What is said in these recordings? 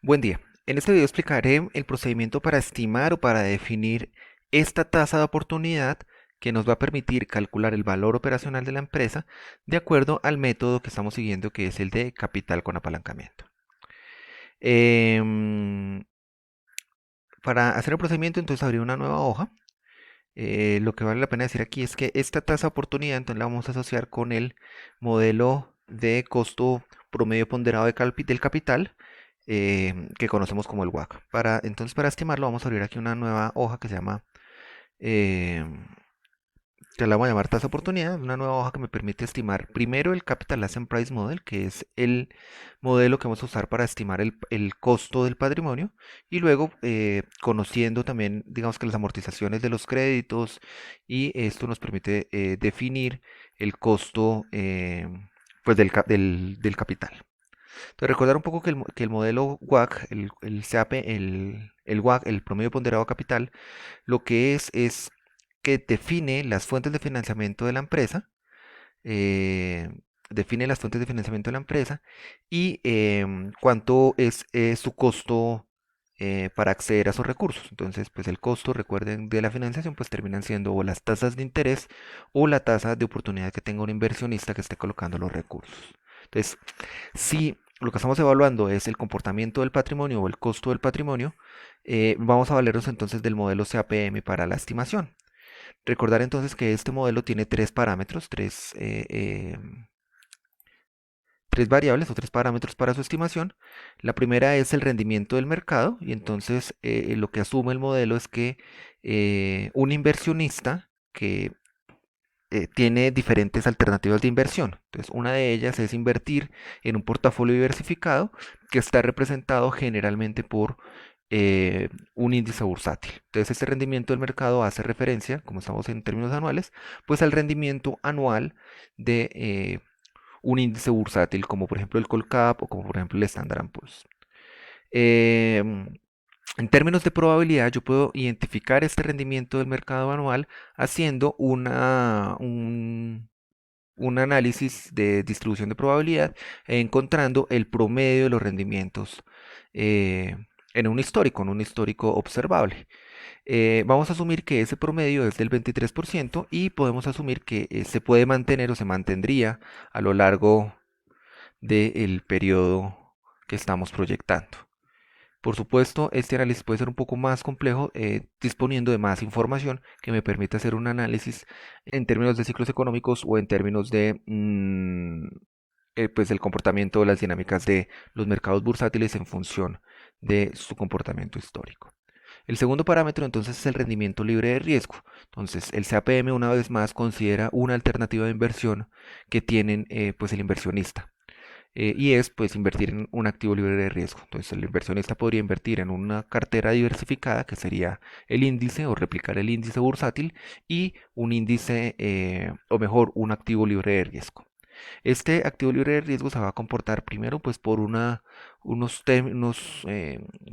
Buen día. En este video explicaré el procedimiento para estimar o para definir esta tasa de oportunidad que nos va a permitir calcular el valor operacional de la empresa de acuerdo al método que estamos siguiendo, que es el de capital con apalancamiento. Em, para hacer el procedimiento, entonces abrir una nueva hoja. Lo que vale la pena decir aquí es que esta tasa de oportunidad entonces la vamos a asociar con el modelo de costo promedio ponderado del capital, que conocemos como el WACC. Entonces, para estimarlo, vamos a abrir aquí una nueva hoja que se llama, eh, que la vamos a llamar tasa de oportunidad, una nueva hoja que me permite estimar primero el Capital Asset Price Model, que es el modelo que vamos a usar para estimar el costo del patrimonio, y luego conociendo también, digamos que las amortizaciones de los créditos, y esto nos permite definir el costo pues del capital. Entonces, recordar un poco que el modelo WACC, el CAP, el WACC, el promedio ponderado capital, lo que es que define las fuentes de financiamiento de la empresa, eh, define las fuentes de financiamiento de la empresa y cuánto es su costo para acceder a esos recursos. Entonces, pues el costo, recuerden, de la financiación, pues terminan siendo o las tasas de interés o la tasa de oportunidad que tenga un inversionista que esté colocando los recursos. Entonces, si lo que estamos evaluando es el comportamiento del patrimonio o el costo del patrimonio, vamos a valernos entonces del modelo CAPM para la estimación. Recordar entonces que este modelo tiene tres parámetros, tres variables o tres parámetros para su estimación. La primera es el rendimiento del mercado y entonces lo que asume el modelo es que un inversionista que tiene diferentes alternativas de inversión. Entonces, una de ellas es invertir en un portafolio diversificado que está representado generalmente por un índice bursátil. Entonces, este rendimiento del mercado hace referencia, como estamos en términos anuales, pues al rendimiento anual de un índice bursátil, como por ejemplo el Colcap o como por ejemplo el Standard Poor's. Em, en términos de probabilidad, yo puedo identificar este rendimiento del mercado anual haciendo un análisis de distribución de probabilidad e encontrando el promedio de los rendimientos eh, en un histórico observable. Vamos a asumir que ese promedio es del 23% y podemos asumir que se puede mantener o se mantendría a lo largo del periodo que estamos proyectando. Por supuesto, este análisis puede ser un poco más complejo, disponiendo de más información que me permite hacer un análisis en términos de ciclos económicos o en términos de pues el comportamiento o las dinámicas de los mercados bursátiles en función de su comportamiento histórico. El segundo parámetro entonces es el rendimiento libre de riesgo. Entonces el CAPM una vez más considera una alternativa de inversión que tienen pues el inversionista, y es pues invertir en un activo libre de riesgo. Entonces el inversionista podría invertir en una cartera diversificada que sería el índice o replicar el índice bursátil y un índice o mejor un activo libre de riesgo. Este activo libre de riesgo se va a comportar primero pues por unos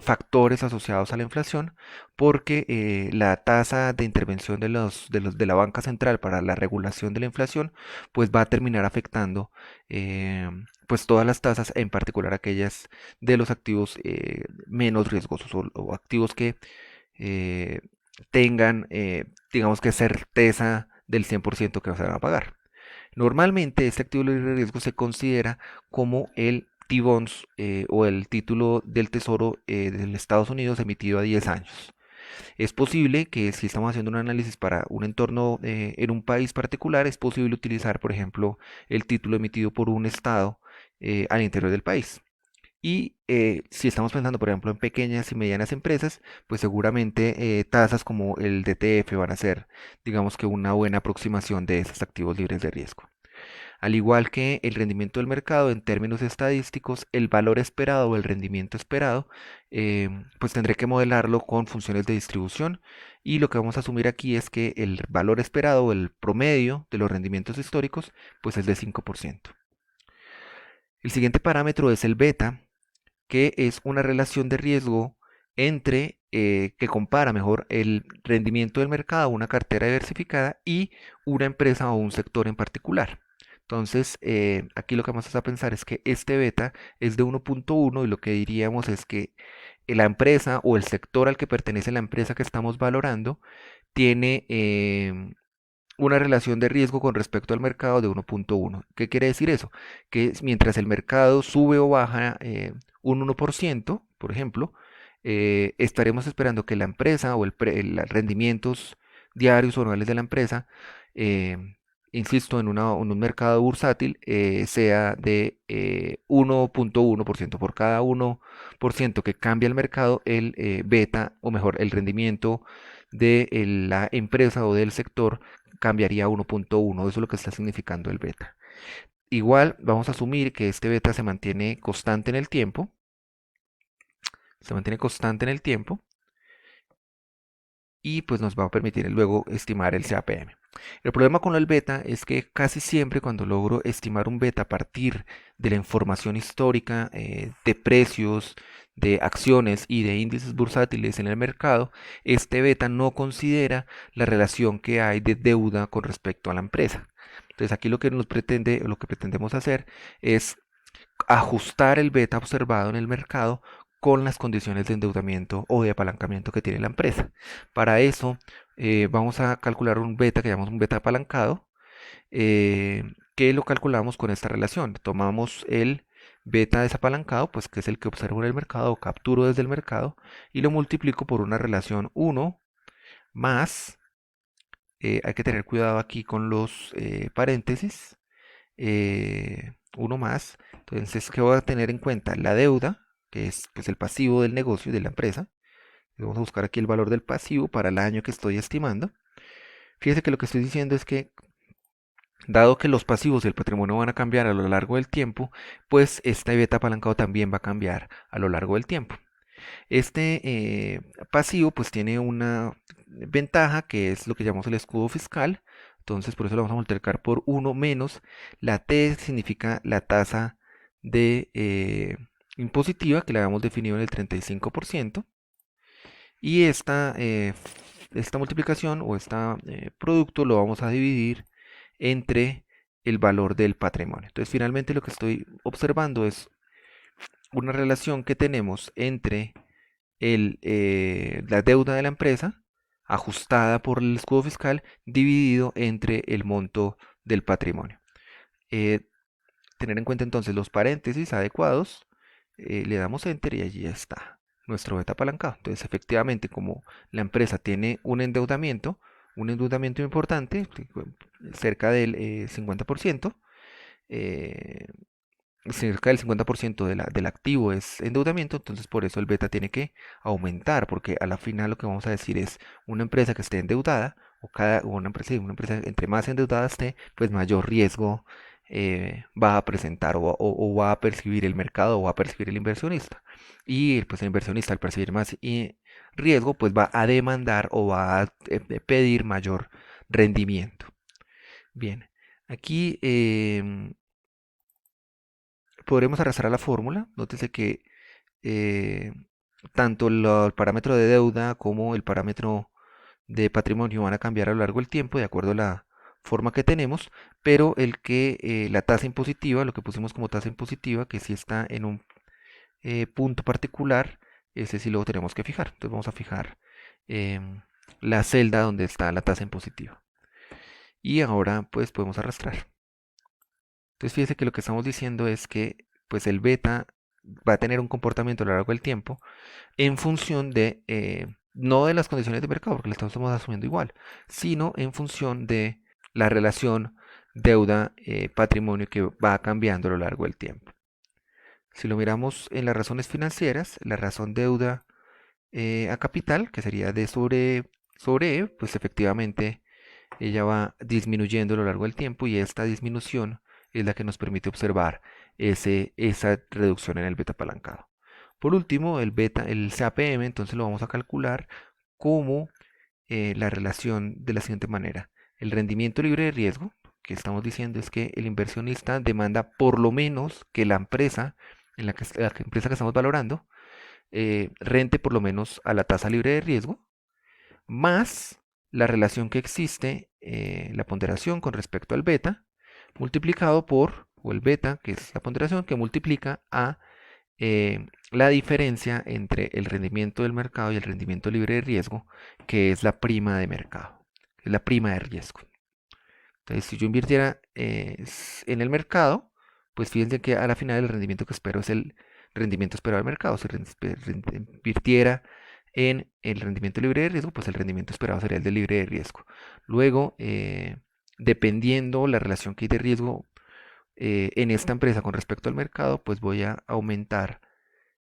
factores asociados a la inflación, porque la tasa de intervención de la banca central para la regulación de la inflación pues va a terminar afectando eh, pues todas las tasas, en particular aquellas de los activos menos riesgosos o activos que eh, tengan digamos que certeza del 100% que se van a pagar. Normalmente este activo libre de riesgo se considera como el T-bonds o el título del tesoro de los Estados Unidos emitido a 10 años. Es posible que si estamos haciendo un análisis para un entorno en un país particular, es posible utilizar, por ejemplo, el título emitido por un estado al interior del país. Y si estamos pensando, por ejemplo, en pequeñas y medianas empresas, pues seguramente tasas como el DTF van a ser, digamos que una buena aproximación de esos activos libres de riesgo. Al igual que el rendimiento del mercado en términos estadísticos, el valor esperado o el rendimiento esperado, pues tendré que modelarlo con funciones de distribución, y lo que vamos a asumir aquí es que el valor esperado o el promedio de los rendimientos históricos pues es de 5%. El siguiente parámetro es el beta, que es una relación de riesgo entre que compara mejor el rendimiento del mercado, una cartera diversificada y una empresa o un sector en particular. Entonces, aquí lo que vamos a pensar es que este beta es de 1.1 y lo que diríamos es que la empresa o el sector al que pertenece la empresa que estamos valorando tiene una relación de riesgo con respecto al mercado de 1.1. ¿Qué quiere decir eso? Que mientras el mercado sube o baja un 1%, por ejemplo, estaremos esperando que la empresa o los rendimientos diarios o anuales de la empresa, eh, insisto, en un mercado bursátil, sea de 1.1%. Por cada 1% que cambia el mercado, el beta, o mejor, el rendimiento de la empresa o del sector cambiaría a 1.1. Eso es lo que está significando el beta. Igual vamos a asumir que este beta se mantiene constante en el tiempo. Se mantiene constante en el tiempo y pues nos va a permitir luego estimar el CAPM. El problema con el beta es que casi siempre cuando logro estimar un beta a partir de la información histórica de precios, de acciones y de índices bursátiles en el mercado, este beta no considera la relación que hay de deuda con respecto a la empresa. Entonces aquí lo que pretendemos hacer es ajustar el beta observado en el mercado con las condiciones de endeudamiento o de apalancamiento que tiene la empresa. Para eso vamos a calcular un beta que llamamos un beta apalancado, que lo calculamos con esta relación. Tomamos el beta desapalancado, pues que es el que observo en el mercado o capturo desde el mercado, y lo multiplico por una relación 1 más, hay que tener cuidado aquí con los paréntesis, 1 más. Entonces, ¿qué voy a tener en cuenta? La deuda, que es pues, el pasivo del negocio de la empresa. Vamos a buscar aquí el valor del pasivo para el año que estoy estimando. Fíjese que lo que estoy diciendo es que, dado que los pasivos y el patrimonio van a cambiar a lo largo del tiempo, pues este beta apalancado también va a cambiar a lo largo del tiempo. Este pasivo pues tiene una ventaja que es lo que llamamos el escudo fiscal. Entonces por eso lo vamos a multiplicar por 1 menos la T, significa la tasa de impositiva que la habíamos definido en el 35%. Y esta multiplicación o este producto lo vamos a dividir entre el valor del patrimonio. Entonces finalmente lo que estoy observando es una relación que tenemos entre la deuda de la empresa ajustada por el escudo fiscal dividido entre el monto del patrimonio. Eh, Tener en cuenta entonces los paréntesis adecuados, le damos enter y allí ya está nuestro beta apalancado. Entonces efectivamente como la empresa tiene un endeudamiento importante, cerca del 50%, eh, cerca del 50% del activo es endeudamiento, entonces por eso el beta tiene que aumentar, porque a la final lo que vamos a decir es una empresa que esté endeudada, o una empresa entre más endeudada esté, pues mayor riesgo va a presentar o va a percibir el mercado o va a percibir el inversionista. Y pues el inversionista al percibir más riesgo, pues va a demandar o va a pedir mayor rendimiento. Bien, aquí podremos arrastrar la fórmula. Nótese que eh, tanto el parámetro de deuda como el parámetro de patrimonio van a cambiar a lo largo del tiempo de acuerdo a la forma que tenemos, pero la tasa impositiva, lo que pusimos como tasa impositiva, que si está en un punto particular, ese sí lo tenemos que fijar. Entonces vamos a fijar em, la celda donde está la tasa impositiva. Y ahora pues podemos arrastrar. Entonces fíjese que lo que estamos diciendo es que pues el beta va a tener un comportamiento a lo largo del tiempo en función de, no de las condiciones de mercado, porque lo estamos asumiendo igual, sino en función de la relación deuda-patrimonio que va cambiando a lo largo del tiempo. Si lo miramos en las razones financieras, la razón deuda a capital, que sería D sobre E, pues efectivamente ella va disminuyendo a lo largo del tiempo y esta disminución es la que nos permite observar esa reducción en el beta apalancado. Por último, el CAPM, entonces lo vamos a calcular como la relación de la siguiente manera. El rendimiento libre de riesgo, que estamos diciendo es que el inversionista demanda por lo menos que la empresa, la empresa que estamos valorando, rente por lo menos a la tasa libre de riesgo, más la relación que existe, la ponderación con respecto al beta, multiplicado por, o el beta, que es la ponderación, que multiplica a la diferencia entre el rendimiento del mercado y el rendimiento libre de riesgo, que es la prima de mercado, es la prima de riesgo. Entonces, si yo invirtiera en el mercado, pues fíjense que a la final el rendimiento que espero es el rendimiento esperado del mercado. Si invirtiera en el rendimiento libre de riesgo, pues el rendimiento esperado sería el de libre de riesgo. Luego, dependiendo la relación que hay de riesgo en esta empresa con respecto al mercado, pues voy a aumentar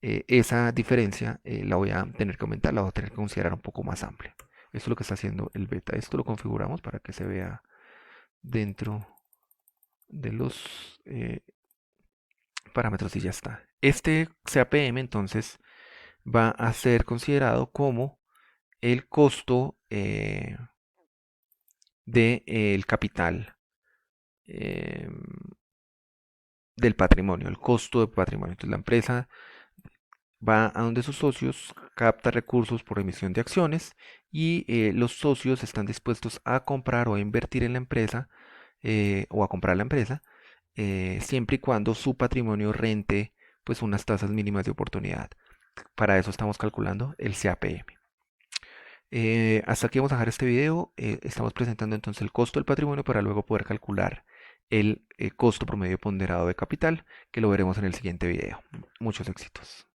esa diferencia, la voy a tener que aumentar, la voy a tener que considerar un poco más amplia. Esto es lo que está haciendo el beta. Esto lo configuramos para que se vea dentro de los parámetros y ya está. Este CAPM entonces va a ser considerado como el costo del capital eh, del patrimonio, el costo del patrimonio. Entonces la empresa va a donde sus socios, capta recursos por emisión de acciones y los socios están dispuestos a comprar o a invertir en la empresa o a comprar la empresa siempre y cuando su patrimonio rente pues unas tasas mínimas de oportunidad. Para eso estamos calculando el CAPM. Hasta aquí vamos a dejar este video. Estamos presentando entonces el costo del patrimonio para luego poder calcular el costo promedio ponderado de capital, que lo veremos en el siguiente video. Muchos éxitos.